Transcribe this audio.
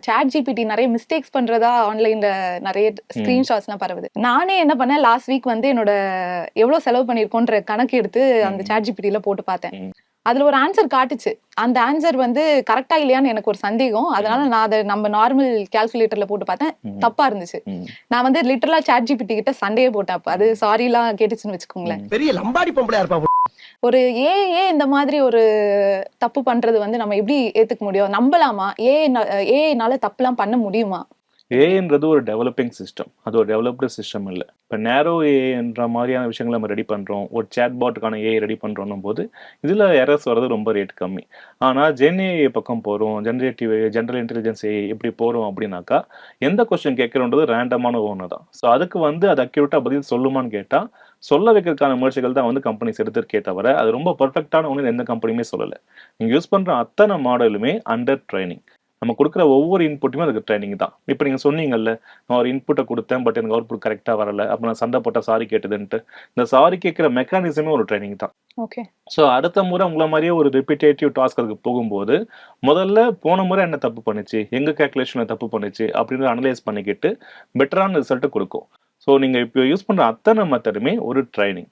Chat GPT நிறைய mistakes பண்றதா ஆன்லைன்ல நிறைய ஸ்கிரீன்ஷாட்ஸ்லாம் பரவுது. நானே என்ன பண்ணேன், லாஸ்ட் வீக் வந்து என்னோட எவ்வளவு செலவு பண்ணிருக்கோன்ற கணக்கு எடுத்து அந்த சாட் ஜிபிடில போட்டு பார்த்தேன். அதுல ஒரு ஆன்சர் காட்டுச்சு. அந்த ஆன்சர் வந்து கரெக்டா இல்லையான்னு எனக்கு ஒரு சந்தேகம். அதனால நான் அதை நம்ம நார்மல் கால்குலேட்டர்ல போட்டு பார்த்தேன், தப்பா இருந்துச்சு. நான் வந்து லிட்டரலா சாட் ஜிபிடி கிட்ட சண்டையே போட்டேன். அப்ப அது சாரி எல்லாம் கேட்டுச்சுன்னு வச்சுக்கோங்களேன். பெரிய லம்பாடி பொம்பளையா இருப்பா. ஒரு ஏ இந்த மாதிரி ஒரு தப்பு பண்றது வந்து நம்ம எப்படி ஏத்துக்க முடியும்? நம்பலாமா? ஏனால தப்புலாம் பண்ண முடியுமா? ஏன்றது ஒரு டெவலப்பிங் சிஸ்டம், அது ஒரு டெவலப்டு சிஸ்டம் இல்லை. இப்போ நேரோ ஏன்ற மாதிரியான விஷயங்களை நம்ம ரெடி பண்ணுறோம், ஒரு சேட் பாட்டுக்கான ஏஐ ரெடி பண்ணுறோம் போது இதில் எரர்ஸ் வர்றது ரொம்ப ரேட் கம்மி. ஆனால் ஜென்ஏஐ பக்கம் போகிறோம், ஜென்ரல் இன்டெலிஜென்ஸ் ஏஐ எப்படி போகிறோம் அப்படின்னாக்கா எந்த கொஸ்டின் கேட்குறோன்றது ரேண்டமான ஒன்று தான். ஸோ அதுக்கு வந்து அது அக்யூரேட்டாக பதில் சொல்லுமான்னு கேட்டால் சொல்ல வைக்கிறதுக்கான முயற்சிகள் தான் வந்து கம்பெனிஸ் எடுத்துருக்கே தவிர அது ரொம்ப பர்ஃபெக்டான ஒன்று எந்த கம்பெனியுமே சொல்லலை. நீங்கள் யூஸ் பண்ணுற அத்தனை மாடலுமே அண்டர் ட்ரைனிங். நம்ம கொடுக்குற ஒவ்வொரு இன்புட்டுமே அதுக்கு ட்ரைனிங் தான். இப்போ நீங்கள் சொன்னீங்கல்ல, நான் ஒரு இன்புட்டை கொடுத்தேன் பட் எனக்கு அவுட்புட் கரெக்டாக வரல, அப்போ நான் சண்டை போட்ட சாரி கேட்டதுன்ட்டு. இந்த சாரி கேட்குற மெக்கானிசமே ஒரு ட்ரைனிங் தான். ஓகே. ஸோ அடுத்த முறை உங்களை மாதிரியே ஒரு ரிப்பீட்டேட்டிவ் டாஸ்க் அதுக்கு போகும்போது முதல்ல போன முறை என்ன தப்பு பண்ணுச்சு, எங்கள் கேல்குலேஷனை தப்பு பண்ணுச்சு அப்படின்னு அனலைஸ் பண்ணிக்கிட்டு பெட்டரான ரிசல்ட்டை கொடுக்கும். ஸோ நீங்கள் இப்போ யூஸ் பண்ணுற அத்தனை மெத்தடுமே ஒரு ட்ரைனிங்.